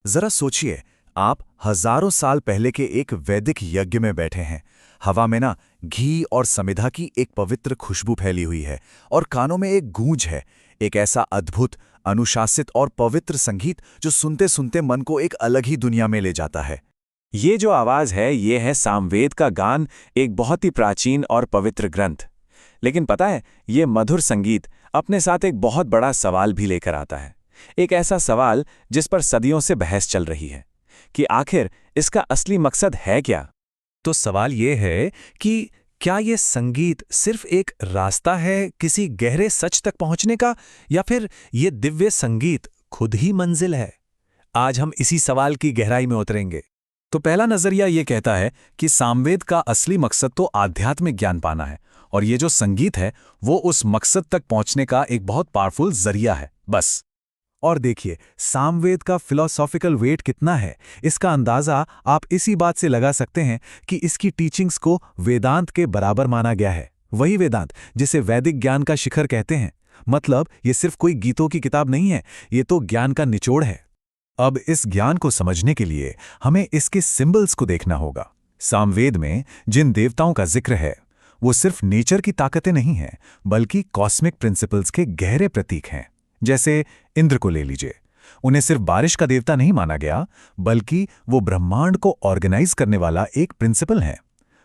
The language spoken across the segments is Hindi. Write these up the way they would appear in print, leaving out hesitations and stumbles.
जरा सोचिए, आप हजारों साल पहले के एक वैदिक यज्ञ में बैठे हैं। हवा में ना घी और समिधा की एक पवित्र खुशबू फैली हुई है और कानों में एक गूंज है, एक ऐसा अद्भुत, अनुशासित और पवित्र संगीत जो सुनते सुनते मन को एक अलग ही दुनिया में ले जाता है। ये जो आवाज है ये है सामवेद का गान, एक बहुत ही प्राचीन और पवित्र ग्रंथ। लेकिन पता है, ये मधुर संगीत अपने साथ एक बहुत बड़ा सवाल भी लेकर आता है। एक ऐसा सवाल जिस पर सदियों से बहस चल रही है कि आखिर इसका असली मकसद है क्या। तो सवाल ये है कि क्या ये संगीत सिर्फ एक रास्ता है किसी गहरे सच तक पहुंचने का, या फिर ये दिव्य संगीत खुद ही मंजिल है? आज हम इसी सवाल की गहराई में उतरेंगे। तो पहला नजरिया ये कहता है कि सामवेद का असली मकसद तो आध्यात्मिक ज्ञान पाना है, और ये जो संगीत है वो उस मकसद तक पहुंचने का एक बहुत पावरफुल जरिया है, बस। और देखिए, सामवेद का फिलॉसॉफिकल वेट कितना है, इसका अंदाजा आप इसी बात से लगा सकते हैं कि इसकी टीचिंग्स को वेदांत के बराबर माना गया है। वही वेदांत जिसे वैदिक ज्ञान का शिखर कहते हैं। मतलब ये सिर्फ कोई गीतों की किताब नहीं है, ये तो ज्ञान का निचोड़ है। अब इस ज्ञान को समझने के लिए हमें इसके सिंबल्स को देखना होगा। सामवेद में जिन देवताओं का जिक्र है वो सिर्फ नेचर की ताकतें नहीं हैं, बल्कि कॉस्मिक प्रिंसिपल्स के गहरे प्रतीक हैं। जैसे इंद्र को ले लीजिए, उन्हें सिर्फ बारिश का देवता नहीं माना गया, बल्कि वो ब्रह्मांड को ऑर्गेनाइज करने वाला एक प्रिंसिपल है।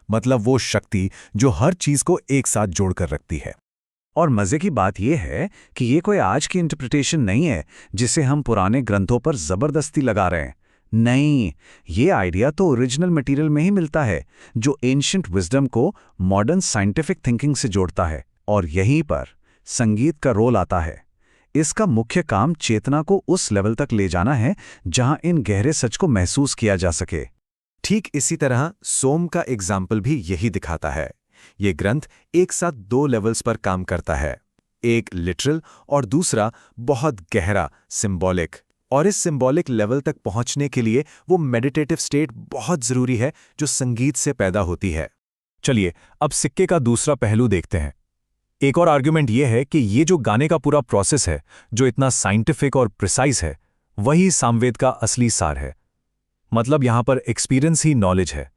मतलब वो शक्ति जो हर चीज को एक साथ जोड़कर रखती है। और मजे की बात यह है कि ये कोई आज की इंटरप्रिटेशन नहीं है जिसे हम पुराने ग्रंथों पर जबरदस्ती लगा रहे हैं। नहीं, ये आइडिया तो ओरिजिनल मटेरियल में ही मिलता है, जो एंशिएंट विजडम को मॉडर्न साइंटिफिक थिंकिंग से जोड़ता है। और यहीं पर संगीत का रोल आता है। इसका मुख्य काम चेतना को उस लेवल तक ले जाना है जहां इन गहरे सच को महसूस किया जा सके। ठीक इसी तरह सोम का एग्जाम्पल भी यही दिखाता है। ये ग्रंथ एक साथ दो लेवल्स पर काम करता है, एक लिटरल और दूसरा बहुत गहरा, सिंबॉलिक। और इस सिंबॉलिक लेवल तक पहुंचने के लिए वो मेडिटेटिव स्टेट बहुत जरूरी है जो संगीत से पैदा होती है। चलिए अब सिक्के का दूसरा पहलू देखते हैं। एक और आर्ग्यूमेंट यह है कि ये जो गाने का पूरा प्रोसेस है, जो इतना साइंटिफिक और प्रिसाइज है, वही सामवेद का असली सार है। मतलब यहां पर एक्सपीरियंस ही नॉलेज है।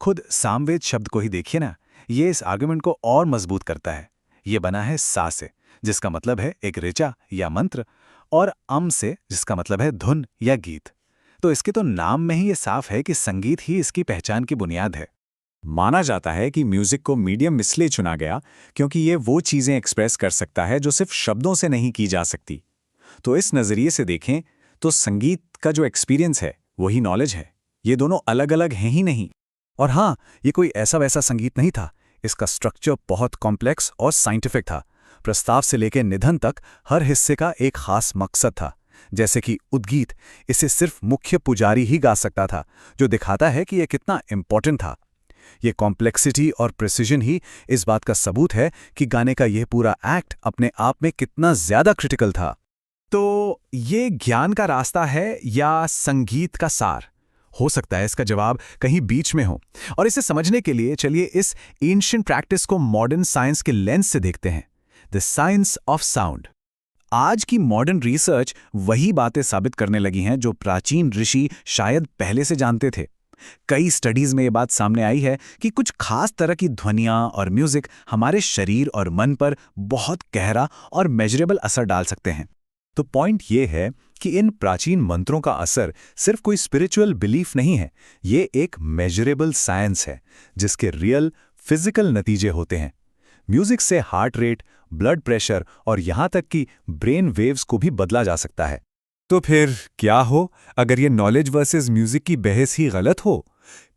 खुद सामवेद शब्द को ही देखिए ना, ये इस आर्गुमेंट को और मजबूत करता है। ये बना है सा से, जिसका मतलब है एक ऋचा या मंत्र, और अम से, जिसका मतलब है धुन या गीत। तो इसके तो नाम में ही ये साफ है कि संगीत ही इसकी पहचान की बुनियाद है। माना जाता है कि म्यूजिक को मीडियम इसलिए चुना गया क्योंकि ये वो चीजें एक्सप्रेस कर सकता है जो सिर्फ शब्दों से नहीं की जा सकती। तो इस नजरिए से देखें तो संगीत का जो एक्सपीरियंस है वही नॉलेज है। ये दोनों अलग अलग हैं ही नहीं। और हाँ, ये कोई ऐसा वैसा संगीत नहीं था। इसका स्ट्रक्चर बहुत कॉम्प्लेक्स और साइंटिफिक था। प्रस्ताव से लेकर निधन तक हर हिस्से का एक खास मकसद था। जैसे कि उद्गीत, इसे सिर्फ मुख्य पुजारी ही गा सकता था, जो दिखाता है कि यह कितना इंपॉर्टेंट था। ये कॉम्प्लेक्सिटी और प्रिसिजन ही इस बात का सबूत है कि गाने का यह पूरा एक्ट अपने आप में कितना ज्यादा क्रिटिकल था। तो ये ज्ञान का रास्ता है या संगीत का सार? हो सकता है इसका जवाब कहीं बीच में हो। और इसे समझने के लिए चलिए इस एंशिएंट प्रैक्टिस को मॉडर्न साइंस के लेंस से देखते हैं। The science of sound. आज की मॉडर्न रिसर्च वही बातें साबित करने लगी हैं जो प्राचीन ऋषि शायद पहले से जानते थे। कई स्टडीज में ये बात सामने आई है कि कुछ खास तरह की ध्वनियां और म्यूजिक हमारे शरीर और मन पर बहुत गहरा और मेजरेबल असर डाल सकते हैं। तो पॉइंट ये है कि इन प्राचीन मंत्रों का असर सिर्फ कोई स्पिरिचुअल बिलीफ नहीं है, ये एक मेजरेबल साइंस है जिसके रियल फिजिकल नतीजे होते हैं। म्यूजिक से हार्ट रेट, ब्लड प्रेशर और यहां तक कि ब्रेन वेव्स को भी बदला जा सकता है। तो फिर क्या हो अगर ये नॉलेज वर्सेस म्यूजिक की बहस ही गलत हो?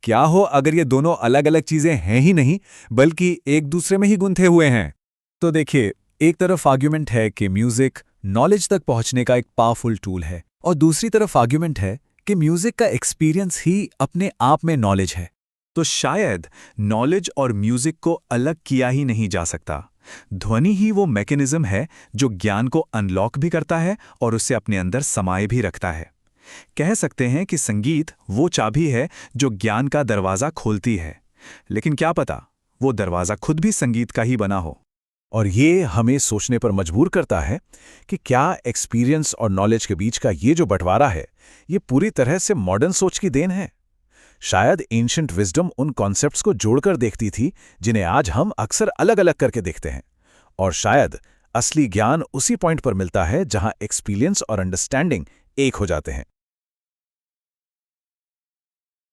क्या हो अगर ये दोनों अलग अलग चीजें हैं ही नहीं, बल्कि एक दूसरे में ही गुंथे हुए हैं? तो देखिए, एक तरफ आर्ग्यूमेंट है कि म्यूजिक नॉलेज तक पहुंचने का एक पावरफुल टूल है, और दूसरी तरफ आर्ग्यूमेंट है कि म्यूजिक का एक्सपीरियंस ही अपने आप में नॉलेज है। तो शायद नॉलेज और म्यूजिक को अलग किया ही नहीं जा सकता। ध्वनि ही वो मैकेनिज्म है जो ज्ञान को अनलॉक भी करता है और उसे अपने अंदर समाये भी रखता है। कह सकते हैं कि संगीत वो चाबी है जो ज्ञान का दरवाजा खोलती है। लेकिन क्या पता वो दरवाजा खुद भी संगीत का ही बना हो। और ये हमें सोचने पर मजबूर करता है कि क्या एक्सपीरियंस और नॉलेज के बीच का ये जो बंटवारा है, ये पूरी तरह से मॉडर्न सोच की देन है। शायद एंशिएंट विजडम उन कॉन्सेप्ट्स को जोड़कर देखती थी जिन्हें आज हम अक्सर अलग अलग करके देखते हैं। और शायद असली ज्ञान उसी पॉइंट पर मिलता है जहां एक्सपीरियंस और अंडरस्टैंडिंग एक हो जाते हैं।